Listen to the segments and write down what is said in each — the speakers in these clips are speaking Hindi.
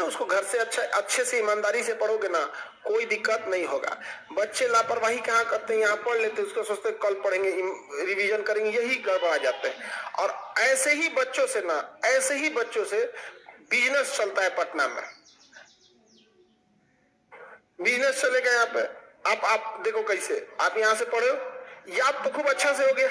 उसको घर से अच्छे से ईमानदारी से पढ़ोगे ना, कोई दिक्कत नहीं होगा। बच्चे लापरवाही कहाँ करते हैं, यहाँ पढ़ लेते हैं, उसको सोचते कल पढ़ेंगे, रिवीजन करेंगे, यही गड़बड़ा जाते हैं। और ऐसे ही बच्चों से बिजनेस चलता है पटना में, बिजनेस चलेगा यहाँ पे। आप देखो कैसे, आप यहाँ से पढ़े हो, याद तो खूब अच्छा से हो गया,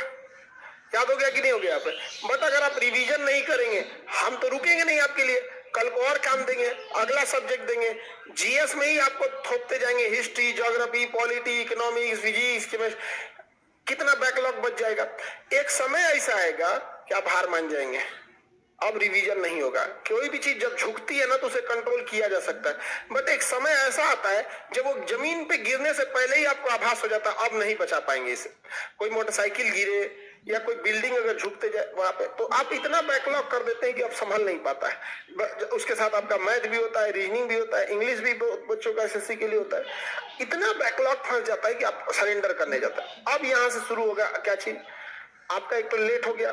याद हो गया कि नहीं हो गया पे, बट अगर आप रिवीजन नहीं करेंगे, हम तो रुकेंगे नहीं आपके लिए, कल को और काम देंगे, अगला सब्जेक्ट देंगे, जीएस में ही आपको थोपते जाएंगे, history, geography, polity, economics, physics, chemistry, कितना बैकलॉग बच जाएगा। एक समय ऐसा आएगा कि आप हार मान जाएंगे, अब रिवीजन नहीं होगा। कोई भी चीज जब झुकती है ना तो उसे कंट्रोल किया जा सकता है, बट एक समय ऐसा आता है जब वो जमीन पे गिरने से पहले ही आपको आभास हो जाता है अब नहीं बचा पाएंगे इसे। कोई मोटरसाइकिल गिरे या कोई बिल्डिंग अगर झुकते जाए वहां पे, तो आप इतना बैकलॉग कर देते हैं कि अब संभल नहीं पाता है। उसके साथ आपका मैथ भी होता है, रीजनिंग भी होता है, इंग्लिश भी बच्चों का एसएससी के लिए होता है, इतना बैकलॉग फंस जाता है कि आप सरेंडर करने जाता है। अब यहां से शुरू होगा क्या चीज, आपका एक तो लेट हो गया,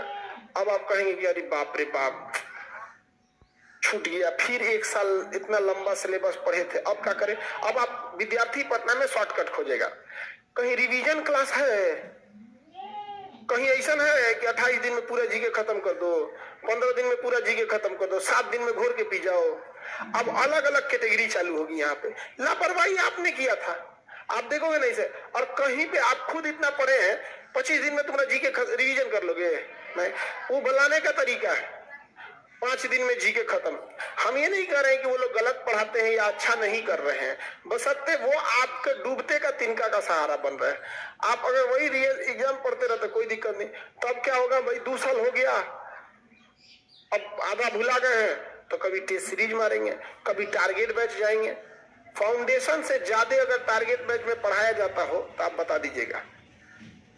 अब आप कहेंगे कि अरे बाप रे बाप छूट गया, फिर एक साल इतना लंबा सिलेबस पढ़े थे, अब क्या करें। अब आप विद्यार्थी पटना में शॉर्टकट खोजेगा, कहीं रिवीजन क्लास है, कहीं ऐसा है कि 28 दिन में पूरा जीके खत्म कर दो, 15 दिन में पूरा जीके खत्म कर दो, 7 दिन में घोर के पी जाओ। अब अलग अलग कैटेगरी चालू होगी यहाँ पे। लापरवाही आपने किया था, आप देखोगे नहीं से, और कहीं पे आप खुद इतना पढ़े हैं 25 दिन में तुम्हारा जीके रिवीजन कर लोगे, नहीं, वो बुलाने का तरीका है 5 दिन में जीके खत्म। हम ये नहीं कह रहे हैं कि वो लोग गलत पढ़ाते हैं या अच्छा नहीं कर रहे हैं, बशर्ते वो आपके डूबते का तिनका का सहारा बन रहे हैं। आप अगर वही रियल एग्जाम पढ़ते रहते कोई दिक्कत नहीं, तब क्या होगा भाई, 2 साल हो गया, अब आधा भुला गए हैं, तो कभी टेस्ट सीरीज मारेंगे, कभी टारगेट बैच जाएंगे। फाउंडेशन से ज्यादा अगर टारगेट बैच में पढ़ाया जाता हो तो आप बता दीजिएगा,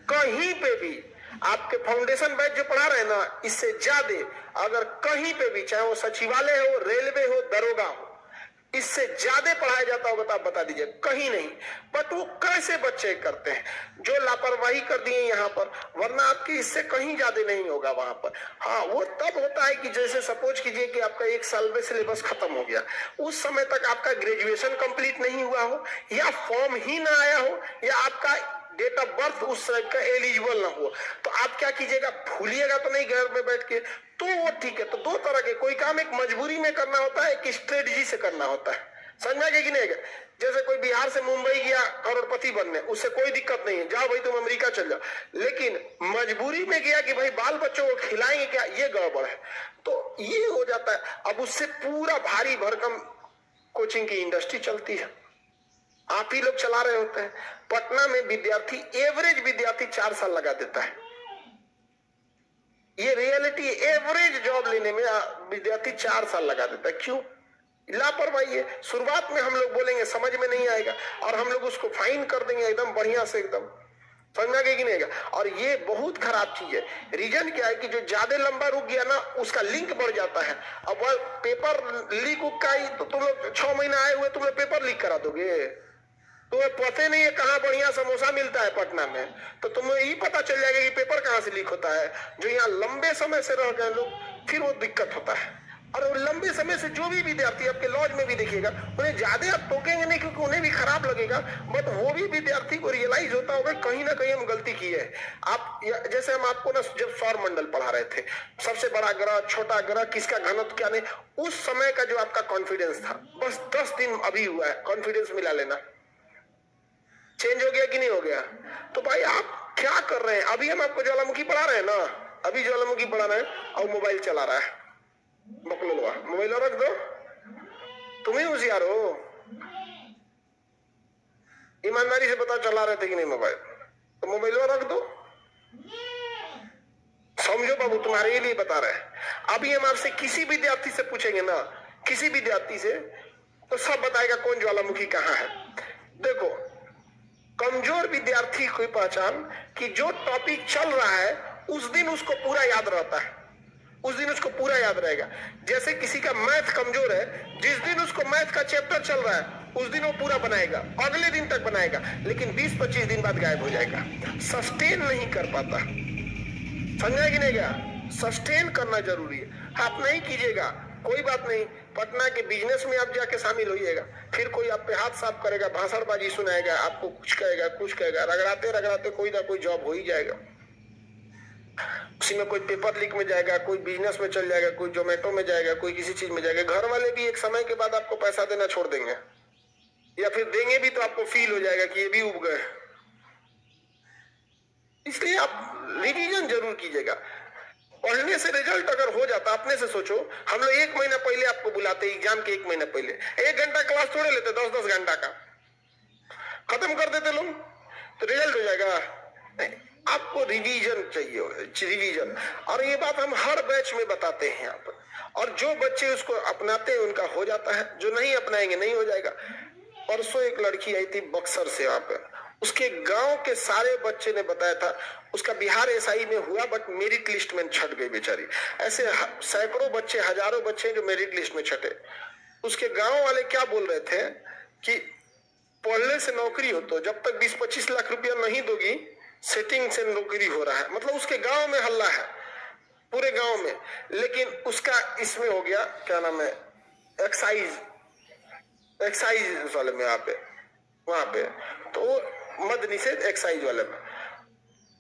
कहीं पे भी आपके फाउंडेशन बैच जो पढ़ा रहे हैं ना, इससे ज्यादा अगर कहीं पे भी, चाहे वो सचिवालय हो, रेलवे हो, दरोगा हो, इससे ज्यादा पढ़ाया जाता होगा तो आप बता दीजिए, कहीं नहीं। बट वो कैसे बच्चे करते हैं, जो लापरवाही कर दिए यहाँ पर, वरना आपकी इससे कहीं ज्यादा नहीं होगा वहां पर। हाँ, वो तब होता है कि जैसे सपोज कीजिए कि आपका 1 साल में सिलेबस खत्म हो गया, उस समय तक आपका ग्रेजुएशन कंप्लीट नहीं हुआ हो, या फॉर्म ही ना आया हो, या आपका डेट ऑफ बर्थ उस समय का एलिजिबल ना हो, तो आप क्या कीजिएगा, भूलिएगा तो नहीं घर में बैठ के, तो वो ठीक है। तो 2 तरह के, कोई काम एक मजबूरी में करना होता है, एक स्ट्रेटजी से करना होता है, समझा कि नहीं। जैसे कोई बिहार से मुंबई गया करोड़पति बनने, उससे कोई दिक्कत नहीं है, जाओ भाई तुम अमेरिका चल जाओ, लेकिन मजबूरी में गया कि भाई बाल बच्चों को खिलाएंगे क्या, ये गड़बड़ है, तो ये हो जाता है। अब उससे पूरा भारी भरकम कोचिंग की इंडस्ट्री चलती है, आप ही लोग चला रहे होते हैं। पटना में विद्यार्थी, एवरेज विद्यार्थी 4 साल लगा देता है, ये रियलिटी। एवरेज जॉब लेने में विद्यार्थी 4 साल लगा देता है, क्यों? लापरवाही है। शुरुआत में हम लोग बोलेंगे समझ में नहीं आएगा, और हम लोग उसको फाइन कर देंगे एकदम बढ़िया से, एकदम समझना कि नहीं आएगा। और ये बहुत खराब चीज है। रीजन क्या है कि जो ज्यादा लंबा रुक गया ना, उसका लिंक बढ़ जाता है। अब वह पेपर लीक का ही, तो तुम लोग 6 महीना आए हुए, तुम लोग पेपर लीक करा दोगे, तुम्हें पता नहीं है कहाँ बढ़िया समोसा मिलता है पटना में, तो तुम्हें ही पता चल जाएगा कि पेपर कहाँ से लीक होता है। जो यहाँ लंबे समय से रह गए लोग, फिर वो दिक्कत होता है। और लंबे समय से जो भी विद्यार्थी, आपके लॉज में भी देखिएगा, उन्हें ज्यादा आप टोकेंगे नहीं क्योंकि उन्हें भी खराब लगेगा, बट वो भी विद्यार्थी को रियलाइज होता होगा कहीं ना कहीं हम गलती की है। आप जैसे हम आपको ना जब सौर मंडल पढ़ा रहे थे, सबसे बड़ा ग्रह, छोटा ग्रह, किसका घनत्व क्या नहीं, उस समय का जो आपका कॉन्फिडेंस था, बस 10 दिन अभी हुआ है, कॉन्फिडेंस मिला लेना, चेंज हो गया कि नहीं हो गया। तो भाई आप क्या कर रहे हैं, अभी हम आपको ज्वालामुखी पढ़ा रहे हैं ना, अभी ज्वालामुखी पढ़ा रहे हैं और मोबाइल चला रहा है, बकलोलवा, मोबाइल रख दो, तुम ही होशियार हो। ईमानदारी से पता चला रहे थे कि नहीं मोबाइल, तो मोबाइल रख दो, समझो बाबू, तुम्हारे लिए बता रहे हैं। अभी हम आपसे किसी विद्यार्थी से पूछेंगे ना, किसी विद्यार्थी से, तो सब बताएगा कौन ज्वालामुखी कहाँ है। देखो, कमजोर विद्यार्थी की पहचान कि जो टॉपिक चल रहा है उस दिन उसको पूरा याद रहता है, उस दिन उसको पूरा याद रहेगा। जैसे किसी का मैथ कमजोर है, जिस दिन उसको मैथ का चैप्टर चल रहा है उस दिन वो पूरा बनाएगा, अगले दिन तक बनाएगा, लेकिन 20-25 दिन बाद गायब हो जाएगा, सस्टेन नहीं कर पाता। समझा कि नहीं गया, सस्टेन करना जरूरी है। आप नहीं कीजिएगा कोई बात नहीं, पटना के बिजनेस में आप जाके शामिल होइएगा, फिर कोई आप पे हाथ साफ करेगा, भाषणबाजी सुनाएगा, आपको कुछ कहेगा, रगड़ाते रगड़ाते कोई ना कोई जॉब हो ही जाएगा। उसी में कोई पेपर लीक में जाएगा, कोई बिजनेस में चल जाएगा, कोई जोमेटो में जाएगा, कोई किसी चीज में जाएगा। घर वाले भी एक समय के बाद आपको पैसा देना छोड़ देंगे, या फिर देंगे भी तो आपको फील हो जाएगा कि ये भी उब गए। इसलिए आप रिवीजन जरूर कीजिएगा। पढ़ने से रिजल्ट अगर हो जाता, अपने से सोचो, हम लोग 1 महीना पहले आपको बुलाते, एग्जाम के 1 महीना पहले 1 घंटा क्लास थोड़े लेते, 10-10 घंटा का खत्म कर देते लोग, तो रिजल्ट हो जाएगा। नहीं, आपको रिवीजन चाहिए, रिवीजन। और ये बात हम हर बैच में बताते हैं यहाँ पर, और जो बच्चे उसको अपनाते हैं उनका हो जाता है, जो नहीं अपनाएंगे नहीं हो जाएगा। परसों एक लड़की आई थी बक्सर से, वहां पर उसके गांव के सारे बच्चे ने बताया था, उसका बिहार एसआई में हुआ बट मेरिट लिस्ट में छट गई बेचारी। ऐसे सैकड़ों बच्चे, हजारों बच्चे जो मेरिट लिस्ट में छटे। उसके गांव वाले क्या बोल रहे थे कि पढ़ने से नौकरी हो, तो जब तक 20-25 लाख रुपया नहीं दोगी, सेटिंग से नौकरी हो रहा है। मतलब उसके गांव में हल्ला है, पूरे गांव में। लेकिन उसका इसमें हो गया, क्या नाम है, एक्साइज वाले में, वहां पे तो मदनी से एक्साइज वाले में,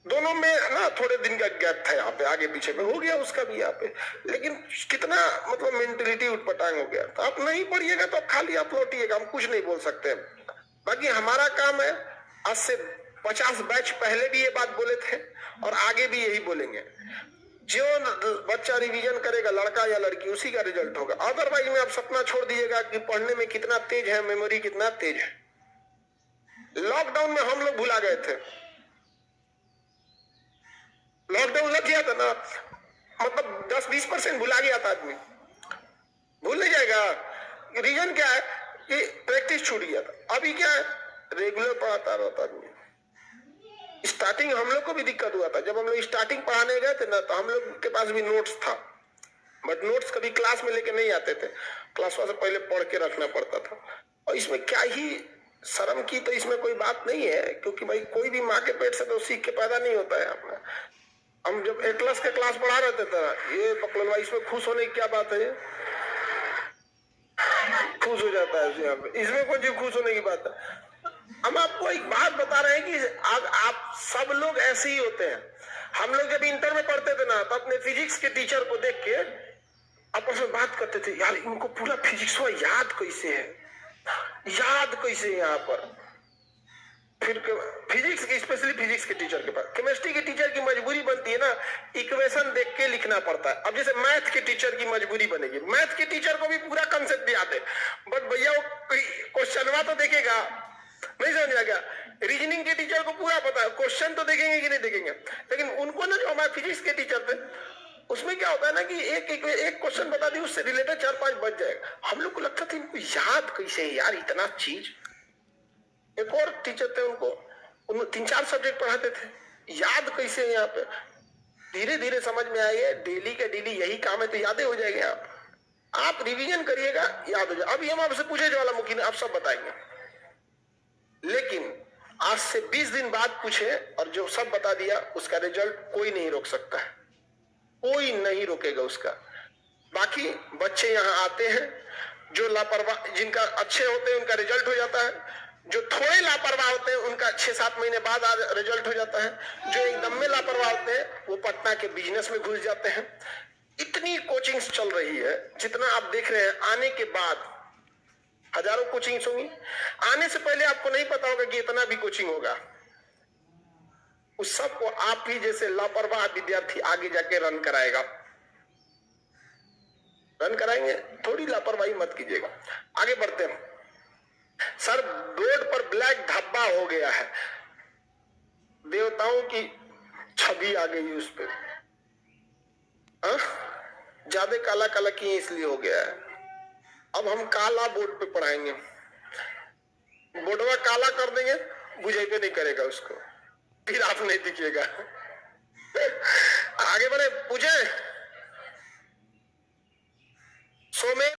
दोनों में ना थोड़े दिन का गैप था, यहाँ पे आगे पीछे में हो गया उसका भी यहाँ पे। लेकिन कितना मतलब मेंटेलिटी उठपटांग हो गया। तो आप नहीं पढ़िएगा तो आप खाली आप लौटिएगा, हम कुछ नहीं बोल सकते। बाकी हमारा काम है, आज से 50 बैच पहले भी ये बात बोले थे और आगे भी यही बोलेंगे, जो बच्चा रिवीजन करेगा, लड़का या लड़की, उसी का रिजल्ट होगा। अदरवाइज में आप सपना छोड़ दीजिएगा कि पढ़ने में कितना तेज है, मेमोरी कितना तेज है। लॉकडाउन में हम लोग भुला गए थे, लॉकडाउन लग गया था ना, मतलब 10-20% भुला गया था आदमी, भूल नहीं जाएगा। रीजन क्या है कि प्रैक्टिस छूट गया था। अभी क्या है, रेगुलर पढ़ाता रहता आदमी। स्टार्टिंग हम लोग को भी दिक्कत हुआ था, जब हम लोग स्टार्टिंग पढ़ाने गए थे ना, तो हम लोग के पास भी नोट्स था, बट नोट्स कभी क्लास में लेके नहीं आते थे, क्लास से पहले पढ़ के रखना पड़ता था। और इसमें क्या ही शर्म की तो इसमें कोई बात नहीं है, क्योंकि भाई कोई भी माँ के पेट से तो सीख के पैदा नहीं होता है अपना। हम जब एटलस के क्लास पढ़ा रहे थे, ये बकलोल भाई, इसमें खुश होने की क्या बात है, खुश हो जाता है इसमें कोई खुश होने की बात है। हम आपको एक बात बता रहे हैं कि आप सब लोग ऐसे ही होते हैं। हम लोग जब इंटर में पढ़ते थे ना, तो अपने फिजिक्स के टीचर को देख के आपस में बात करते थे, यार इनको पूरा फिजिक्स याद कैसे है, याद कैसे है यहाँ पर। फिर फिजिक्स की, स्पेशली फिजिक्स के टीचर के पास, केमिस्ट्री के टीचर की मजबूरी बनती है ना, इक्वेशन देख के लिखना पड़ता है। अब जैसे मैथ के टीचर की मजबूरी बनेगी, मैथ के टीचर को भी पूरा कंसेप्ट भी आते, बट भैया वो क्वेश्चनवा तो देखेगा, नहीं समझ आ गया। रीजनिंग के टीचर को पूरा पता है, क्वेश्चन तो देखेंगे कि नहीं देखेंगे। लेकिन उनको ना, जो हमारे फिजिक्स के टीचर थे, उसमें क्या होता है ना कि एक क्वेश्चन बता दी, उससे रिलेटेड 4-5 बच जाएगा। हम लोग को लगता था इनको याद कैसे है यार इतना चीज। एक और टीचर थे, उनको 3-4 सब्जेक्ट पढ़ाते थे, याद कैसे है यहाँ पे। धीरे धीरे समझ में आएगा, डेली का डेली यही काम है, तो यादें हो जाएंगे। आप रिवीजन करिएगा, याद हो जाए। अभी हम आपसे पूछे ज्वालामुखी ने, आप सब बताएंगे, लेकिन आज से 20 दिन बाद पूछे और जो सब बता दिया, उसका रिजल्ट कोई नहीं रोक सकता है, कोई नहीं रोकेगा उसका। बाकी बच्चे यहाँ आते हैं, जो लापरवाह, जिनका अच्छे होते हैं उनका रिजल्ट हो जाता है, जो थोड़े लापरवाह होते हैं उनका 6-7 महीने बाद रिजल्ट हो जाता है, जो एकदम में लापरवाह होते हैं वो पटना के बिजनेस में घुस जाते हैं। इतनी कोचिंग्स चल रही है, जितना आप देख रहे हैं, आने के बाद हजारों कोचिंग्स होंगी। आने से पहले आपको नहीं पता होगा कि इतना भी कोचिंग होगा। उस सब को आप ही जैसे लापरवाह विद्यार्थी आगे जाके रन कराएगा, रन कराएंगे, थोड़ी लापरवाही मत कीजिएगा। आगे बढ़ते हैं। सर, बोर्ड पर ब्लैक धब्बा हो गया है, देवताओं की छवि आ गई उस पर, ज्यादा काला काला किए इसलिए हो गया है। अब हम काला बोर्ड पे पढ़ाएंगे, बोर्डवा काला कर देंगे, बुझेबे नहीं करेगा उसको, फिर आप नहीं दिखिएगा। आगे बढ़े, पूछे। सो में